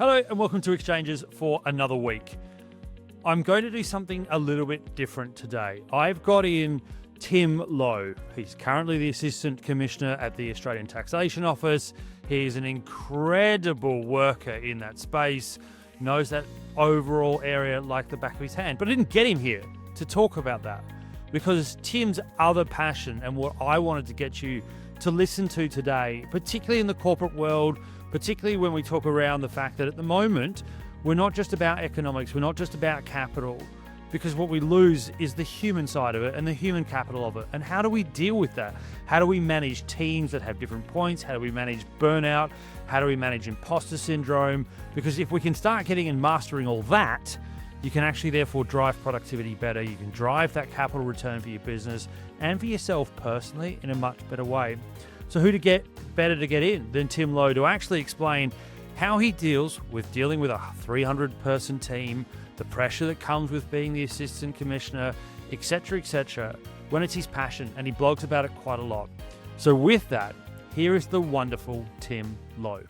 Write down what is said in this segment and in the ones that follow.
Hello and welcome to Exchanges for another week. I'm going to do something a little bit different today. I've got in Tim Loh. He's currently the Assistant Commissioner at the Australian Taxation Office. He's an incredible worker in that space, knows that overall area like the back of his hand. But I didn't get him here to talk about that because Tim's other passion and what I wanted to get you to listen to today, particularly in the corporate world, particularly when we talk around the fact that at the moment, we're not just about economics, we're not just about capital, because what we lose is the human side of it and the human capital of it. And how do we deal with that? How do we manage teams that have different points? How do we manage burnout? How do we manage imposter syndrome? Because if we can start getting and mastering all that, you can actually therefore drive productivity better. You can drive that capital return for your business and for yourself personally in a much better way. So who to get better to get in than Tim Loh to actually explain how he deals with dealing with a 300-person team, the pressure that comes with being the Assistant Commissioner, etc., when it's his passion, and he blogs about it quite a lot. So with that, here is the wonderful Tim Loh.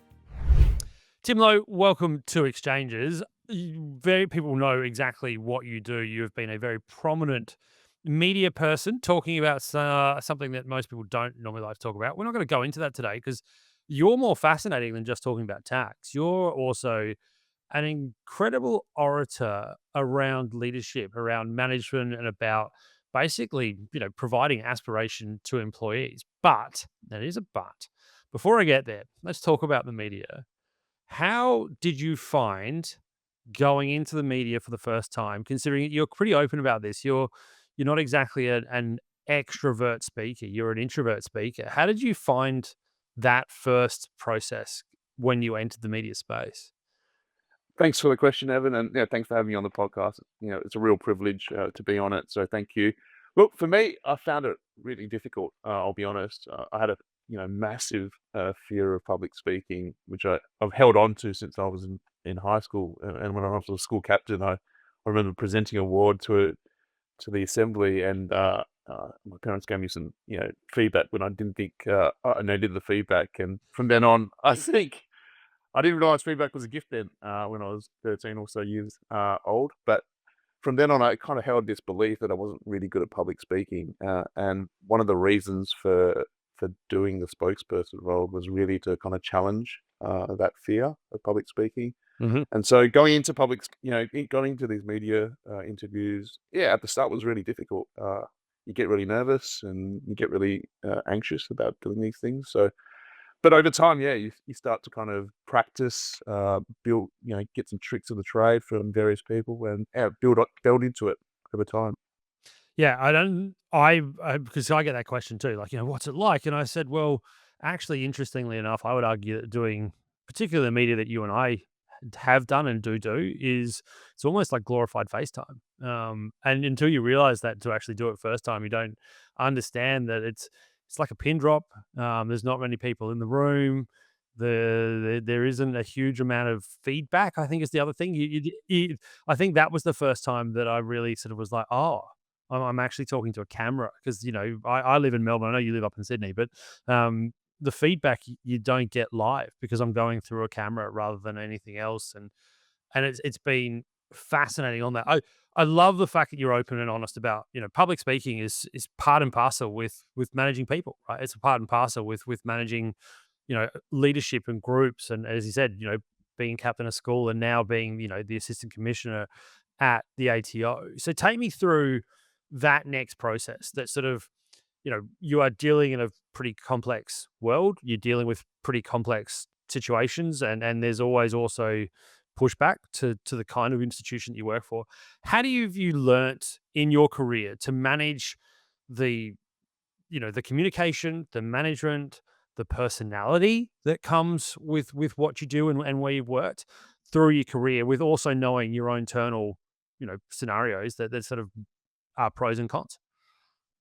Tim Loh, welcome to Exchanges. Very people know exactly what you do. You have been a very prominent media person talking about something that most people don't normally like to talk about. We're not going to go into that today because you're more fascinating than just talking about tax. You're also an incredible orator around leadership, around management, and about basically, providing aspiration to employees. But there is a but. Before I get there, let's talk about the media. How did you find going into the media for the first time, considering you're pretty open about this? You're not exactly an extrovert speaker. You're an introvert speaker. How did you find that first process when you entered the media space? Thanks for the question, Evan, and thanks for having me on the podcast. It's a real privilege to be on it, so thank you. Look, for me, I found it really difficult. I'll be honest. I had a massive fear of public speaking, which I've held on to since I was in high school, and when I was a school captain, I remember presenting an award to the assembly, and my parents gave me some feedback when I didn't think I needed the feedback, and from then on, I think. I didn't realize feedback was a gift then, when I was 13 or so years old. But from then on, I kind of held this belief that I wasn't really good at public speaking. And one of the reasons for doing the spokesperson role was really to kind of challenge that fear of public speaking. Hmm. And so going into going into these media interviews, at the start was really difficult. You get really nervous and you get really anxious about doing these things. But over time, you start to kind of practice, build, get some tricks of the trade from various people, and build into it over time. Yeah, because I get that question too, like, what's it like? And I said, well, actually, interestingly enough, I would argue that doing particularly the media that you and I have done and do is it's almost like glorified FaceTime. And until you realize that to actually do it first time, you don't understand that it's like a pin drop. There's not many people in the room. There isn't a huge amount of feedback, I think is the other thing. I think that was the first time that I really sort of was like, oh, I'm actually talking to a camera because, I live in Melbourne. I know you live up in Sydney, but the feedback you don't get live because I'm going through a camera rather than anything else. And it's been fascinating on that. I love the fact that you're open and honest about, public speaking is part and parcel with managing people, right? It's a part and parcel with managing, leadership and groups. And as you said, being captain of school and now being, the assistant commissioner at the ATO. So take me through that next process that sort of, you are dealing in a pretty complex world. You're dealing with pretty complex situations and there's always also pushback to the kind of institution you work for. How do you learnt in your career to manage the, the communication, the management, the personality that comes with what you do and where you've worked through your career with also knowing your own internal, scenarios that sort of are pros and cons?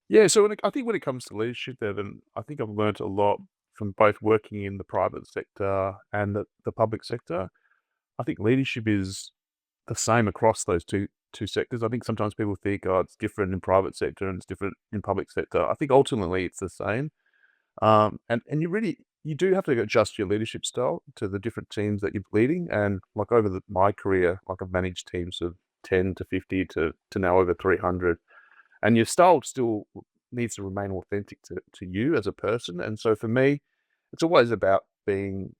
Yeah, so I think when it comes to leadership, Evan, I think I've learned a lot from both working in the private sector and the public sector. I think leadership is the same across those two sectors. I think sometimes people think, oh, it's different in private sector and it's different in public sector. I think ultimately it's the same. And you really you do have to adjust your leadership style to the different teams that you're leading. And like over my career, like I've managed teams of 10 to 50 to now over 300. And your style still needs to remain authentic to you as a person. And so for me, it's always about being,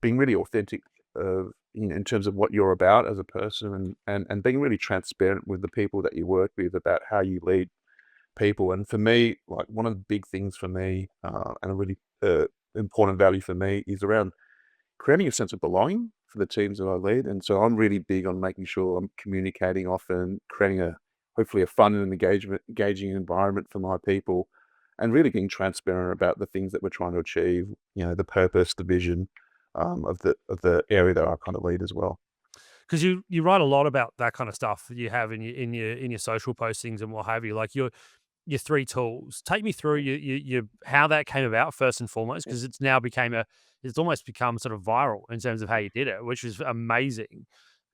being really authentic in terms of what you're about as a person, and being really transparent with the people that you work with about how you lead people. And for me, like one of the big things for me, and a really important value for me is around creating a sense of belonging for the teams that I lead. And so I'm really big on making sure I'm communicating often, creating a hopefully a fun and engaging environment for my people, and really being transparent about the things that we're trying to achieve. The purpose, the vision of the area that I kind of lead as well. Because you write a lot about that kind of stuff you have in your social postings and what have you, like your 3 tools. Take me through your how that came about first and foremost, because it's almost become sort of viral in terms of how you did it, which is amazing.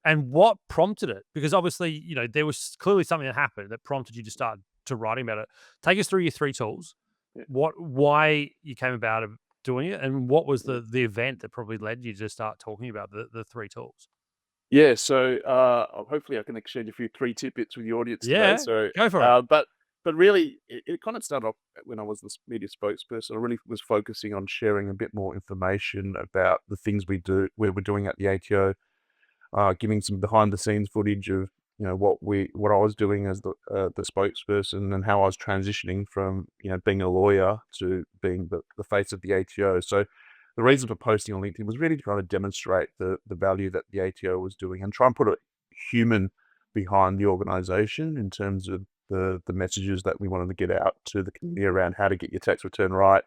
And what prompted it? Because obviously, there was clearly something that happened that prompted you to start to writing about it. Take us through your 3 tools, Yeah. why you came about of doing it, and what was the event that probably led you to start talking about the 3 tools? Yeah, so hopefully I can exchange a few three tidbits with the audience today. Yeah, So, go for it. but really, it kind of started off when I was the media spokesperson. I really was focusing on sharing a bit more information about the things where we're doing at the ATO, giving some behind the scenes footage of what I was doing as the spokesperson, and how I was transitioning from being a lawyer to being the face of the ATO. So the reason for posting on LinkedIn was really trying to demonstrate the value that the ATO was doing, and try and put a human behind the organization in terms of the messages that we wanted to get out to the community around how to get your tax return right.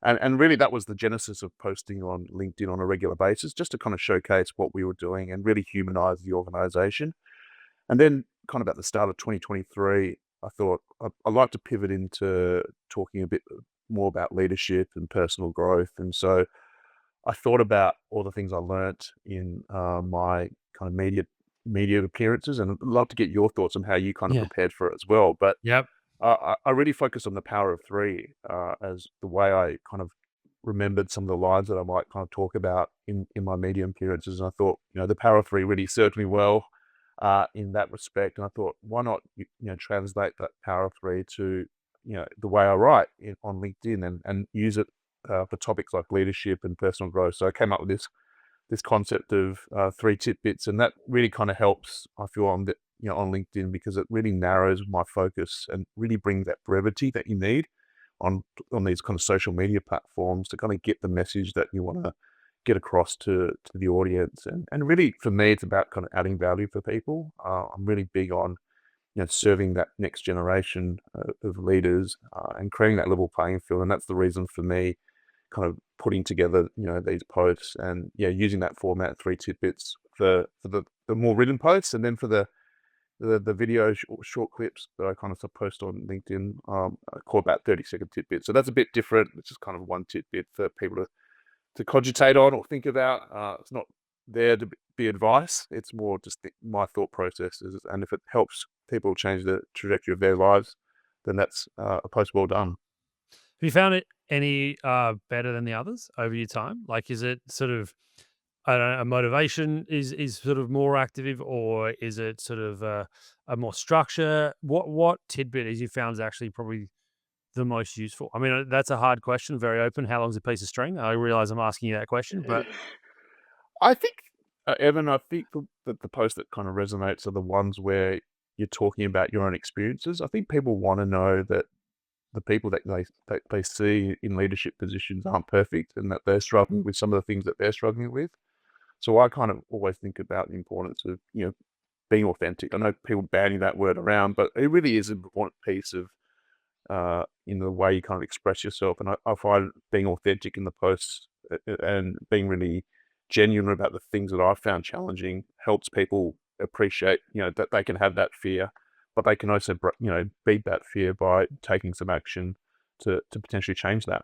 And really that was the genesis of posting on LinkedIn on a regular basis, just to kind of showcase what we were doing and really humanize the organization. And then kind of at the start of 2023, I thought I'd like to pivot into talking a bit more about leadership and personal growth. And so I thought about all the things I learnt in my kind of media appearances, and I'd love to get your thoughts on how you kind of Yeah. prepared for it as well. But Yep. I really focused on the power of three as the way I kind of remembered some of the lines that I might kind of talk about in my media appearances. And I thought, the power of three really served me well in that respect. And I thought, why not, translate that power of three to, the way I write on LinkedIn, and use it for topics like leadership and personal growth. So I came up with this concept of three tidbits, and that really kind of helps. I feel on LinkedIn, because it really narrows my focus and really brings that brevity that you need on on these kind of social media platforms to kind of get the message that you want to get across to the audience. And really, for me, it's about kind of adding value for people. I'm really big on serving that next generation of leaders, and creating that level playing field. And that's the reason for me kind of putting together, these posts, and yeah, using that format, three tidbits for the more written posts, and then for the video short clips that I kind of post on LinkedIn, I call about 30-second tidbits. So that's a bit different. It's just kind of one tidbit for people to cogitate on or think about. It's not there to be advice. It's more just my thought processes, and if it helps people change the trajectory of their lives, then that's a post well done. Have you found it any better than the others over your time? Like, is it sort of, I don't know, a motivation is sort of more active, or is it sort of a more structure? What tidbit is you found is actually probably the most useful? I mean, that's a hard question, very open. How long's a piece of string? I realize I'm asking you that question, but I think, Evan, I think the post that kind of resonates are the ones where you're talking about your own experiences. I think people want to know that the people that they see in leadership positions aren't perfect, and that they're struggling with some of the things that they're struggling with. So I kind of always think about the importance of being authentic. I know people bandy that word around, but it really is an important piece of in the way you kind of express yourself. And I find being authentic in the posts, and being really genuine about the things that I've found challenging, helps people appreciate, that they can have that fear, but they can also, beat that fear by taking some action to potentially change that.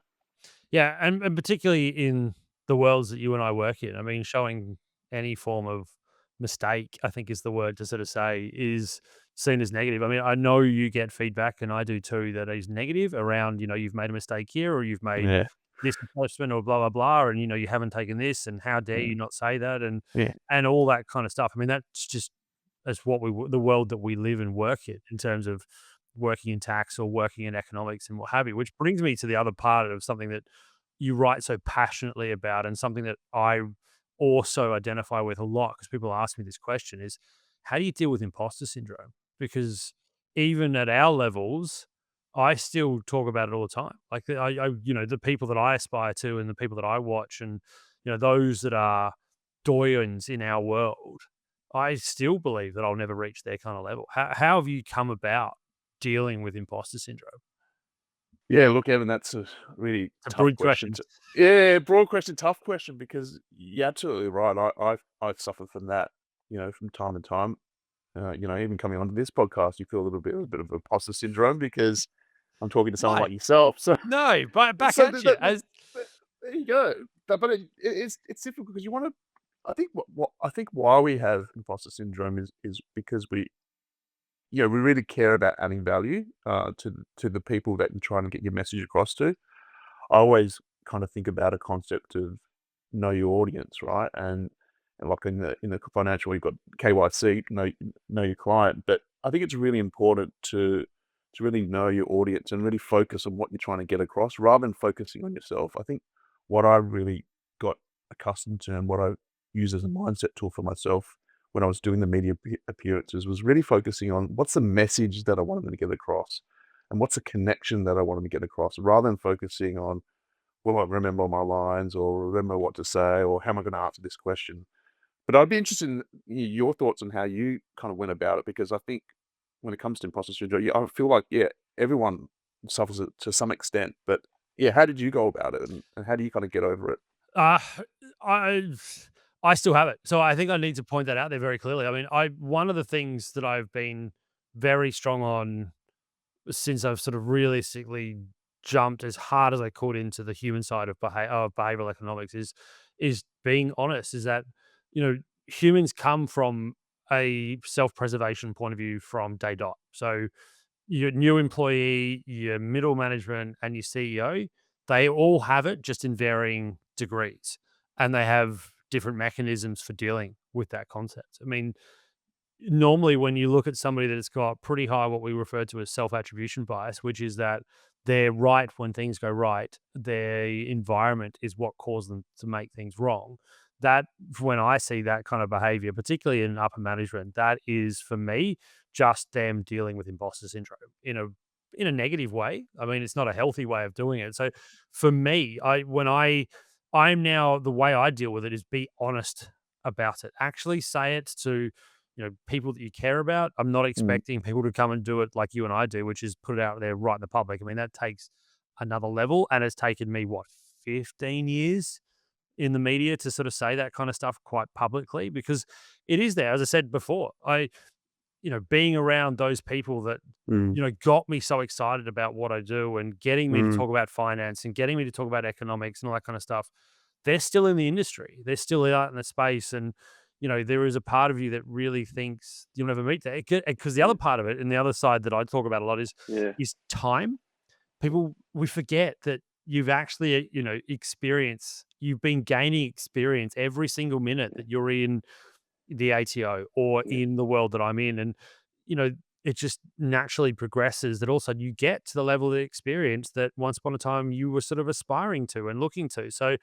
yeah, and particularly in the worlds that you and I work in, I mean, showing any form of mistake, I think is the word to sort of say, is seen as negative. I mean, I know you get feedback, and I do too, that is negative around, you've made a mistake here, or you've made Yeah. this person or blah blah blah, and you haven't taken this, and how dare Yeah. you not say that, Yeah. and all that kind of stuff. I mean, that's what the world that we live and work in terms of working in tax or working in economics and what have you. Which brings me to the other part of something that you write so passionately about, and something that I also identify with a lot because people ask me this question is, how do you deal with imposter syndrome? Because even at our levels, I still talk about it all the time. Like the people that I aspire to and the people that I watch, and those that are doyens in our world, I still believe that I'll never reach their kind of level. How have you come about dealing with imposter syndrome? Yeah, look, Evan, that's a really It's a tough broad question question. yeah, broad question, tough question because you're absolutely right. I've suffered from that, from time to time. Even coming onto this podcast, you feel a bit of imposter syndrome because I'm talking to someone No, like yourself. So, no, but back so at you. As there you go. But it's difficult because you want to. I think what I think why we have imposter syndrome is because we really care about adding value to the people that you're trying to get your message across to. I always kind of think about a concept of know your audience, right? And like in the financial, you've got KYC, know your client. But I think it's really important to really know your audience and really focus on what you're trying to get across rather than focusing on yourself. I think what I really got accustomed to and what I use as a mindset tool for myself when I was doing the media appearances was really focusing on what's the message that I wanted to get across and what's the connection that I wanted to get across rather than focusing on will I remember my lines or remember what to say or how am I going to answer this question? But I'd be interested in your thoughts on how you kind of went about it because I think when it comes to imposter syndrome, I feel like everyone suffers it to some extent. But yeah, how did you go about it, and how do you kind of get over it? uh, I I still have it, so I think I need to point that out there very clearly. I mean, I one of the things that I've been very strong on since I've sort of realistically jumped as hard as I could into the human side of behavioral economics is being honest. Is that humans come from a self preservation point of view from day dot. So your new employee, your middle management, and your CEO, they all have it just in varying degrees, and they have different mechanisms for dealing with that concept. I mean, normally when you look at somebody that's got pretty high what we refer to as self-attribution bias, which is that they're right when things go right, their environment is what caused them to make things wrong. That when I see that kind of behavior, particularly in upper management, that is for me just them dealing with imposter syndrome in a negative way. I mean, it's not a healthy way of doing it. So for me, I'm now the way I deal with it is be honest about it. Actually say it to people that you care about. I'm not Mm, expecting people to come and do it like you and I do, which is put it out there right in the public. I mean, that takes another level, and it's taken me 15 years in the media to sort of say that kind of stuff quite publicly because it is there. As I said before, being around those people that mm, got me so excited about what I do and getting me to mm, talk about finance and getting me to talk about economics and all that kind of stuff, they're still in the industry. They're still out in the space. And, there is a part of you that really thinks you'll never meet that. Because the yeah, other part of it and the other side that I talk about a lot yeah, is time. We forget that you've actually, you've been gaining experience every single minute yeah, that you're in the ATO or yeah, in the world that I'm in. And, you know, it just naturally progresses that also you get to the level of experience that once upon a time you were sort of aspiring to and looking to. So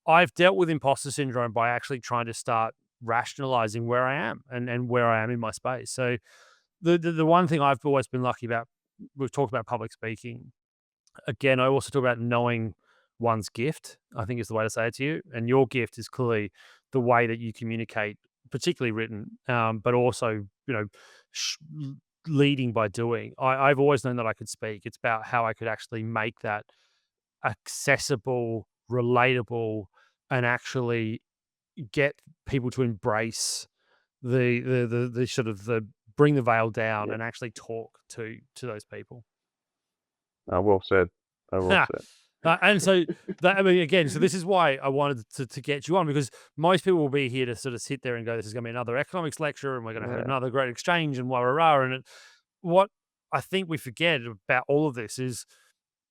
I've dealt with imposter syndrome by actually trying to start rationalizing where I am and where I am in my space. So the one thing I've always been lucky about, we've talked about public speaking. Again, I also talk about knowing one's gift, I think is the way to say it to you. And your gift is clearly the way that you communicate, particularly written, but also, sh- leading by doing. I've always known that I could speak. It's about how I could actually make that accessible, relatable, and actually get people to embrace the sort of the bring the veil down yeah. and actually talk to those people. Well said. Well Ha! said. And so that I mean, again, so this is why I wanted to get you on because most people will be here to sort of sit there and go, "This is going to be another economics lecture, and we're going to have Yeah. another great exchange," and rah rah rah. And what I think we forget about all of this is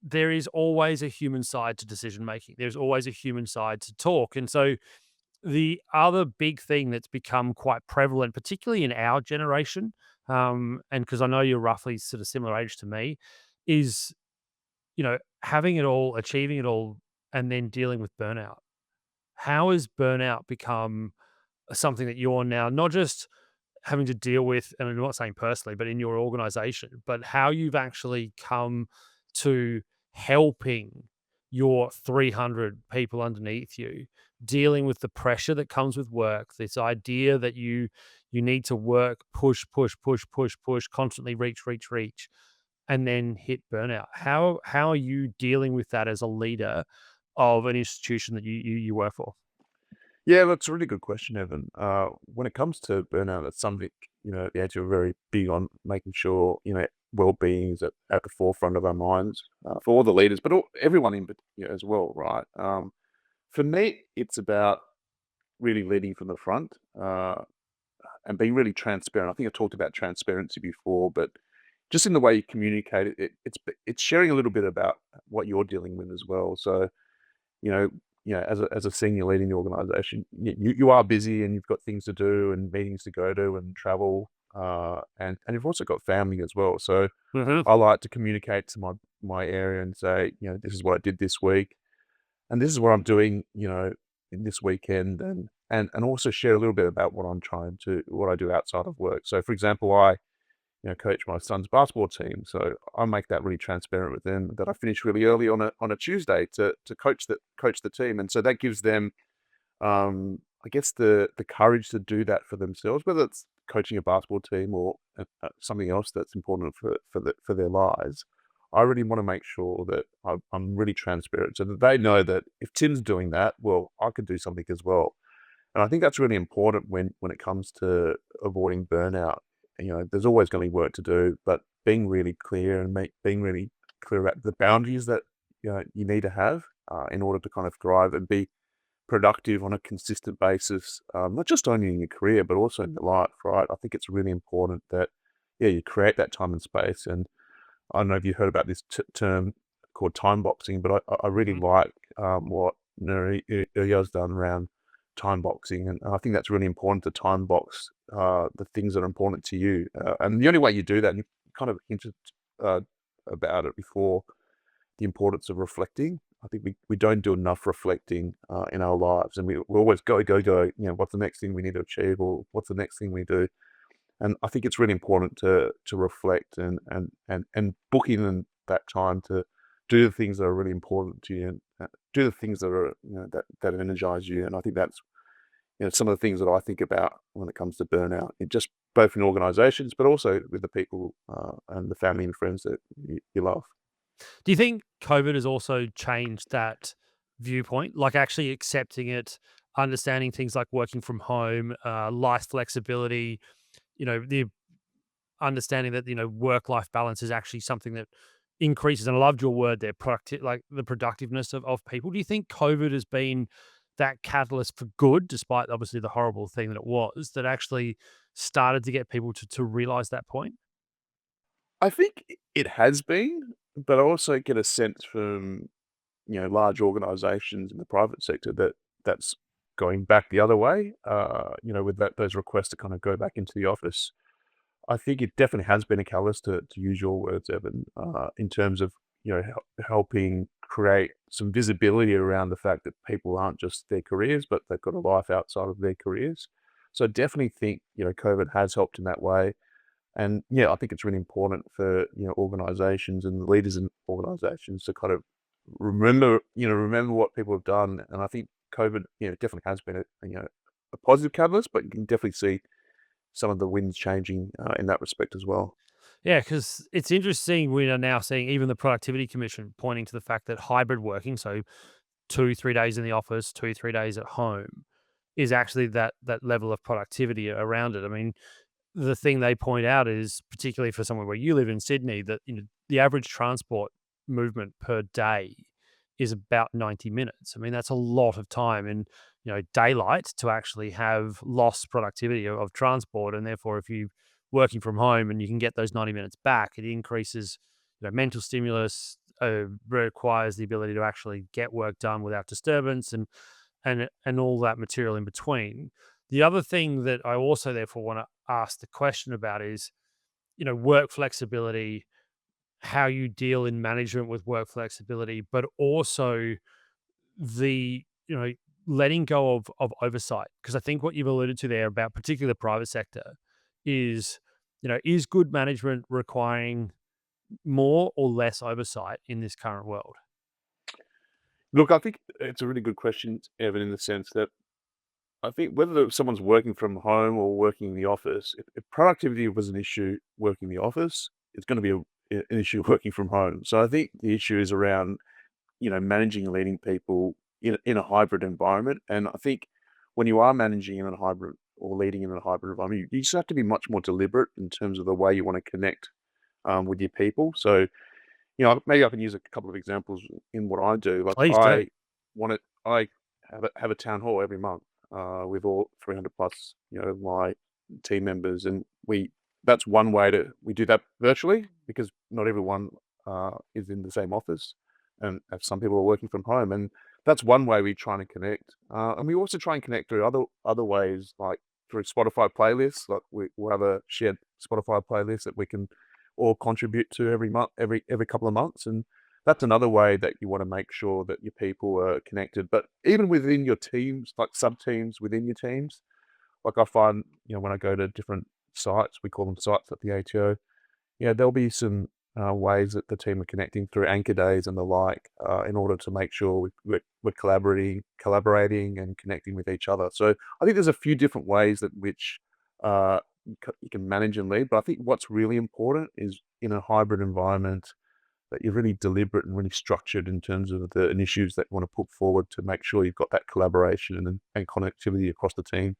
there is always a human side to decision making. There's always a human side to talk. And so the other big thing that's become quite prevalent, particularly in our generation, and because I know you're roughly sort of similar age to me, is having it all, achieving it all, and then dealing with burnout. How has burnout become something that you're now not just having to deal with, and I'm not saying personally, but in your organization, but how you've actually come to helping your 300 people underneath you dealing with the pressure that comes with work, this idea that you need to work, push, push, push, push, push, constantly reach, reach, reach, and then hit burnout. How are you dealing with that as a leader of an institution that you work for? Yeah, that's a really good question, Evan. When it comes to burnout, that's something, the Edge are very big on making sure, well-being is at the forefront of our minds for all the leaders, but everyone as well, right? For me, it's about really leading from the front and being really transparent. I think I talked about transparency before, but just in the way you communicate it's sharing a little bit about what you're dealing with as well. So you know, as a senior lead in the organization, you are busy and you've got things to do and meetings to go to and travel, and you've also got family as well. So Mhm. I like to communicate to my area and say, this is what I did this week, and this is what I'm doing, in this weekend, and also share a little bit about what I do outside of work. So, for example, I coach my son's basketball team. So I make that really transparent with them that I finish really early on a Tuesday to coach the team, and so that gives them, I guess, the courage to do that for themselves, whether it's coaching a basketball team or something else that's important for their lives. I really want to make sure that I'm really transparent, so that they know that if Tim's doing that, well, I could do something as well. And I think that's really important when it comes to avoiding burnout. There's always going to be work to do, but being really clear and being really clear about the boundaries that you need to have in order to kind of thrive and be productive on a consistent basis, not just only in your career but also in your life. Right? I think it's really important that you create that time and space. And I don't know if you heard about this term called time boxing, but I really Mhm. like what Nuriya's done around time boxing, and I think that's really important to time box the things that are important to you. And the only way you do that, and you kind of hinted uh, about it before, the importance of reflecting. I think we don't do enough reflecting in our lives, and we always go, go, go. What's the next thing we need to achieve, or what's the next thing we do? And I think it's really important to reflect and book in that time to do the things that are really important to you, and do the things that are that energize you. And I think that's some of the things that I think about when it comes to burnout, just both in organizations, but also with the people and the family and friends that you love. Do you think COVID has also changed that viewpoint? Like actually accepting it, understanding things like working from home, life flexibility, the understanding that, work-life balance is actually something that increases, and I loved your word there, like the productiveness of people. Do you think COVID has been that catalyst for good, despite obviously the horrible thing that it was, that actually started to get people to realize that point? I think it has been, but I also get a sense from large organizations in the private sector that that's going back the other way. With those requests to kind of go back into the office. I think it definitely has been a catalyst, to use your words, Evan, in terms of helping create some visibility around the fact that people aren't just their careers, but they've got a life outside of their careers. So I definitely think COVID has helped in that way. And yeah, I think it's really important for organizations and leaders in organizations to kind of remember what people have done. And I think COVID definitely has been a positive catalyst, but you can definitely see some of the winds changing in that respect as well. Yeah, because it's interesting. We are now seeing even the Productivity Commission pointing to the fact that hybrid working, so 2, 3 days in the office, 2, 3 days at home, is actually that level of productivity around it. I mean, the thing they point out is, particularly for somewhere where you live in Sydney, that the average transport movement per day is about 90 minutes. I mean, that's a lot of time in daylight to actually have lost productivity of transport, and therefore, if you working from home and you can get those 90 minutes back, it increases mental stimulus, requires the ability to actually get work done without disturbance and all that material in between. The other thing that I also therefore want to ask the question about is, work flexibility, how you deal in management with work flexibility, but also the, letting go of oversight. Because I think what you've alluded to there about particularly the private sector is, is good management requiring more or less oversight in this current world? Look, I think it's a really good question, Evan, in the sense that I think whether someone's working from home or working in the office, if productivity was an issue working in the office, it's going to be an issue working from home. So I think the issue is around, managing and leading people in a hybrid environment. And I think when you are managing in a hybrid or leading in a hybrid environment, you just have to be much more deliberate in terms of the way you want to connect with your people. So maybe I can use a couple of examples in what I do. Like Please do. I have a town hall every month with all 300 plus, my team members, and that's one way we do that virtually because not everyone is in the same office, and some people are working from home, and that's one way we try to connect. And we also try and connect through other ways, like through Spotify playlists. Like we'll have a shared Spotify playlist that we can or contribute to every month, every couple of months, and that's another way that you want to make sure that your people are connected. But even within your teams, like sub teams within your teams, like I find, when I go to different sites, we call them sites at the ATO. Yeah, there'll be some ways that the team are connecting through anchor days and the like, in order to make sure we're collaborating and connecting with each other. So I think there's a few different ways that which you can manage and lead. But I think what's really important is in a hybrid environment that you're really deliberate and really structured in terms of the initiatives that you want to put forward to make sure you've got that collaboration and connectivity across the team.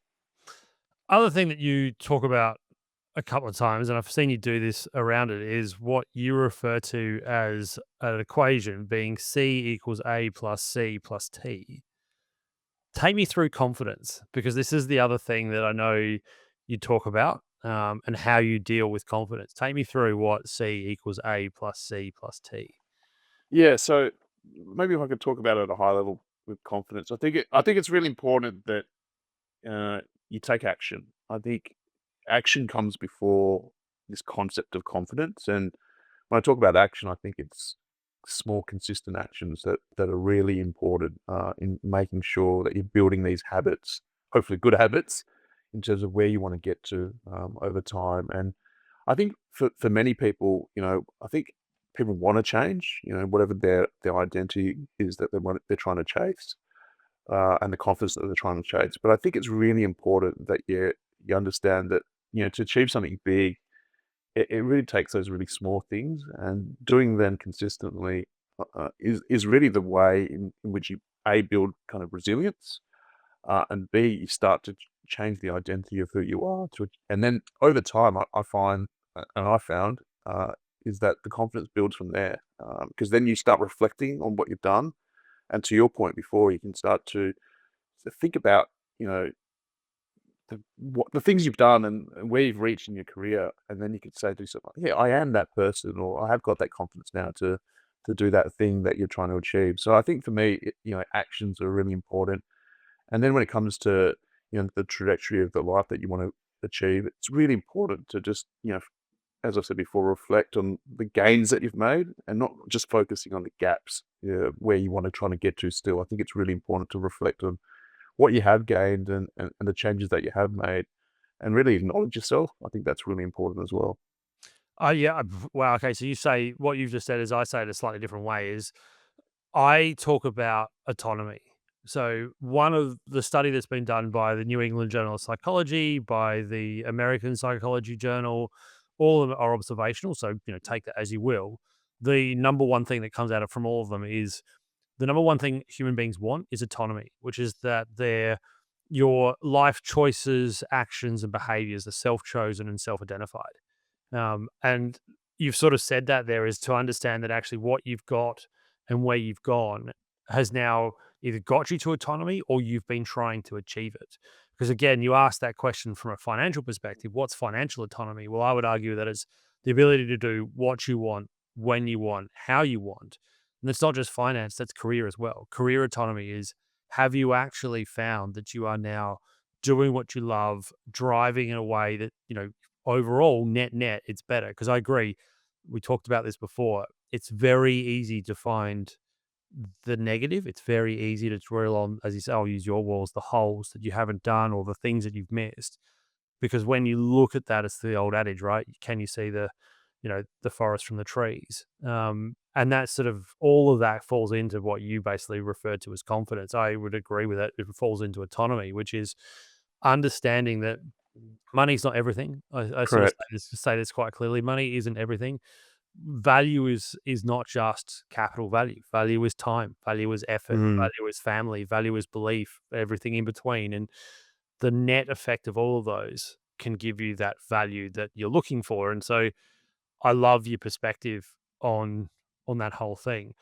Other thing that you talk about a couple of times, and I've seen you do this around it, is what you refer to as an equation being C equals A plus C plus T. Take me through confidence, because this is the other thing that I know you talk about, and how you deal with confidence. Take me through what C equals A plus C plus T. Yeah, so maybe if I could talk about it at a high level with confidence, I think it's really important that you take action. I think action comes before this concept of confidence, and when I talk about action, I think it's small, consistent actions that are really important in making sure that you're building these habits, hopefully good habits, in terms of where you want to get to over time. And I think for many people, I think people want to change, whatever their identity is that they're trying to chase, and the confidence that they're trying to chase. But I think it's really important that you understand that to achieve something big, it really takes those really small things, and doing them consistently is really the way in which you a build kind of resilience, and b you start to change the identity of who you are. And then over time, I find and I found is that the confidence builds from there, because then you start reflecting on what you've done, and to your point before, you can start to think about you know the things you've done and where you've reached in your career, and then you could say to yourself, "Yeah, I am that person," or "I have got that confidence now to do that thing that you're trying to achieve." So I think for me, actions are really important. And then when it comes to the trajectory of the life that you want to achieve, it's really important to just as I said before, reflect on the gains that you've made and not just focusing on the gaps, where you want to try to get to. Still, I think it's really important to reflect on what you have gained and the changes that you have made, and really acknowledge yourself. I think that's really important as well. Oh yeah, wow. Okay, so you say what you've just said is I say it a slightly different way. Is I talk about autonomy. So, one of the study that's been done by the New England Journal of Psychology, by the American Psychology Journal, all of them are observational. So, take that as you will. The number one thing that comes out of from all of them is the number one thing human beings want is autonomy, which is that your life choices, actions, and behaviors are self chosen and self identified. And you've sort of said that there is to understand that actually what you've got and where you've gone has now either got you to autonomy or you've been trying to achieve it. Because again, you asked that question from a financial perspective, what's financial autonomy? Well, I would argue that it's the ability to do what you want when you want, how you want. And it's not just finance, that's career as well. Career autonomy is, have you actually found that you are now doing what you love, driving in a way that, overall, net, it's better? Because I agree, we talked about this before. It's very easy to find the negative. It's very easy to drill on, as you say, I'll use your walls, the holes that you haven't done or the things that you've missed. Because when you look at that, it's the old adage, right? Can you see the forest from the trees? And that sort of, all of that falls into what you basically referred to as confidence. I would agree with that. It falls into autonomy, which is understanding that money's not everything. I sort of Correct. say this quite clearly. Money isn't everything. Value is not just capital value. Value is time. Value is effort. Mm, Value is family. Value is belief. Everything in between, and the net effect of all of those can give you that value that you're looking for. And so, I love your perspective on that whole thing.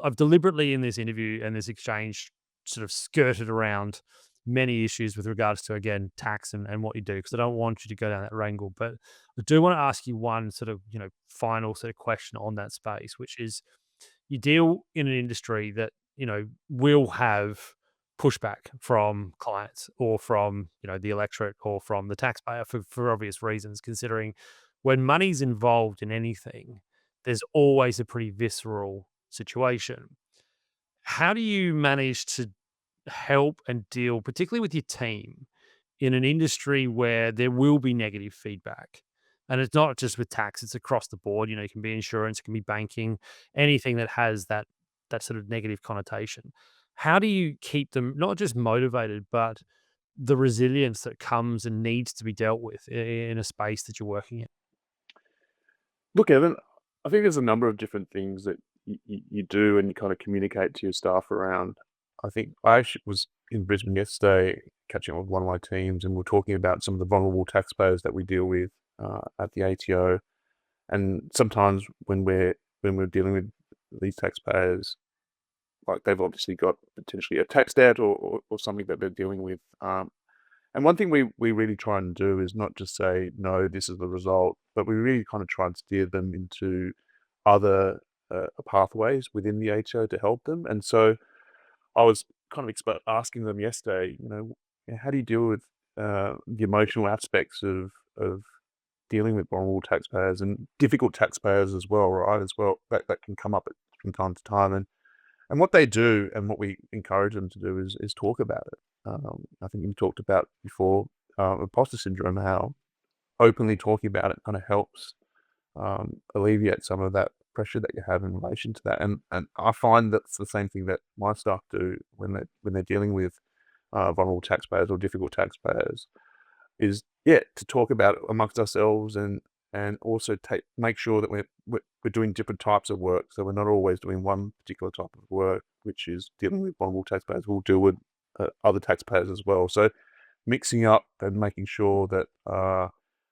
I've deliberately in this interview and this exchange sort of skirted around many issues with regards to, again, tax and what you do, because I don't want you to go down that wrangle. But I do want to ask you one sort of, final sort of question on that space, which is, you deal in an industry that, will have pushback from clients or from, the electorate or from the taxpayer for obvious reasons, considering when money's involved in anything, there's always a pretty visceral situation. How do you manage to help and deal, particularly with your team, in an industry where there will be negative feedback? And it's not just with tax, it's across the board. It can be insurance, it can be banking, anything that has that sort of negative connotation. How do you keep them not just motivated, but the resilience that comes and needs to be dealt with in a space that you're working in? Look, Evan, I think there's a number of different things that you do and you kind of communicate to your staff around. I think I actually was in Brisbane yesterday catching up with one of my teams, and we're talking about some of the vulnerable taxpayers that we deal with at the ATO. And sometimes when we're dealing with these taxpayers, like they've obviously got potentially a tax debt or something that they're dealing with. And one thing we really try and do is not just say, no, this is the result, but we really kind of try and steer them into other pathways within the HO to help them. And so I was kind of asking them yesterday, how do you deal with the emotional aspects of dealing with vulnerable taxpayers and difficult taxpayers as well, right? As well, that can come up from time to time. And what they do and what we encourage them to do is talk about it. I think you talked about before imposter syndrome, how openly talking about it kind of helps alleviate some of that pressure that you have in relation to that. And I find that's the same thing that my staff do when they're dealing with vulnerable taxpayers or difficult taxpayers, is to talk about it amongst ourselves and also make sure that we're doing different types of work. So we're not always doing one particular type of work, which is dealing with vulnerable taxpayers. We'll deal with other taxpayers as well. So mixing up and making sure that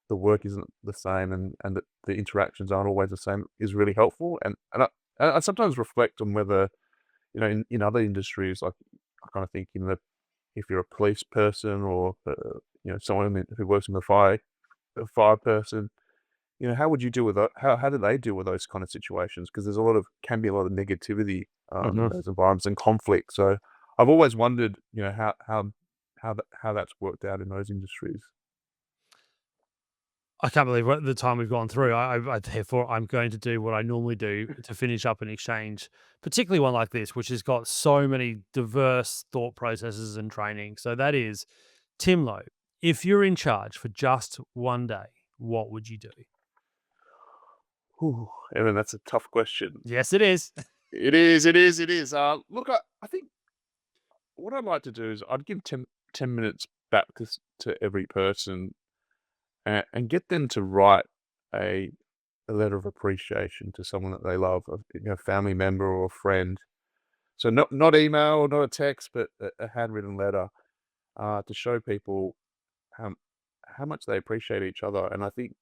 the work isn't the same and that the interactions aren't always the same is really helpful. And I sometimes reflect on whether, in other industries, like I kind of think if you're a police person or someone who works in the fire person, how would you deal with that? How do they deal with those kind of situations? Because there's can be a lot of negativity in those environments and conflict. So I've always wondered, how that's worked out in those industries. I can't believe the time we've gone through. Therefore, I'm going to do what I normally do to finish up an exchange, particularly one like this, which has got so many diverse thought processes and training. So that is, Tim Loh, if you're in charge for just one day, what would you do? Whew, Evan, that's a tough question. Yes, it is. It is, it is, it is. Look, I think what I'd like to do is I'd give 10 minutes back to every person and get them to write a, a letter of appreciation to someone that they love, a family member or a friend. So not email or not a text, but a handwritten letter to show people how how much they appreciate each other. And I think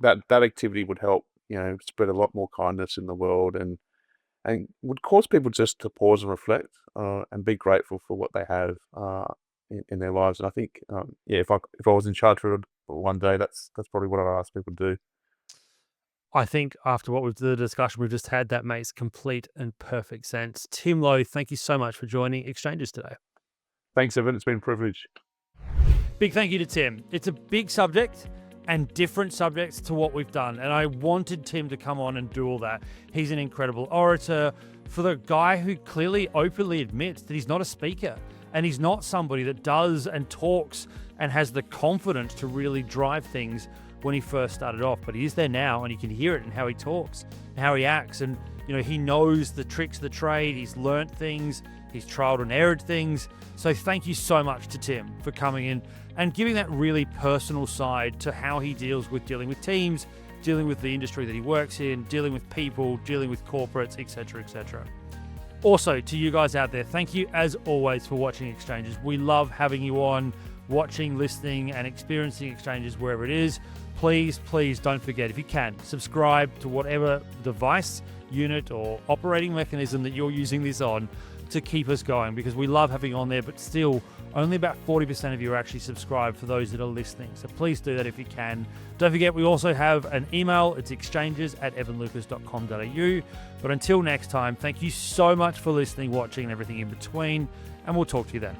that activity would help, spread a lot more kindness in the world and would cause people just to pause and reflect and be grateful for what they have in their lives. And I think, if I was in charge for one day, that's probably what I'd ask people to do. I think after the discussion we've just had, that makes complete and perfect sense. Tim Loh, thank you so much for joining Exchanges today. Thanks, Evan. It's been a privilege. Big thank you to Tim. It's a big subject and different subjects to what we've done. And I wanted Tim to come on and do all that. He's an incredible orator. For the guy who clearly openly admits that he's not a speaker and he's not somebody that does and talks and has the confidence to really drive things when he first started off, but he is there now, and you can hear it in how he talks and how he acts. And he knows the tricks of the trade. He's learnt things. He's trialed and errored things. So thank you so much to Tim for coming in and giving that really personal side to how he deals with dealing with teams, dealing with the industry that he works in, dealing with people, dealing with corporates, etc., etc. Also, to you guys out there, thank you as always for watching Exchanges. We love having you on, watching, listening, and experiencing Exchanges wherever it is. Please don't forget, if you can, subscribe to whatever device, unit, or operating mechanism that you're using this on to keep us going, because we love having you on there, but still only about 40% of you are actually subscribed for those that are listening. So please do that if you can. Don't forget, we also have an email. It's exchanges@evanlucas.com.au. But until next time, thank you so much for listening, watching, and everything in between, and we'll talk to you then.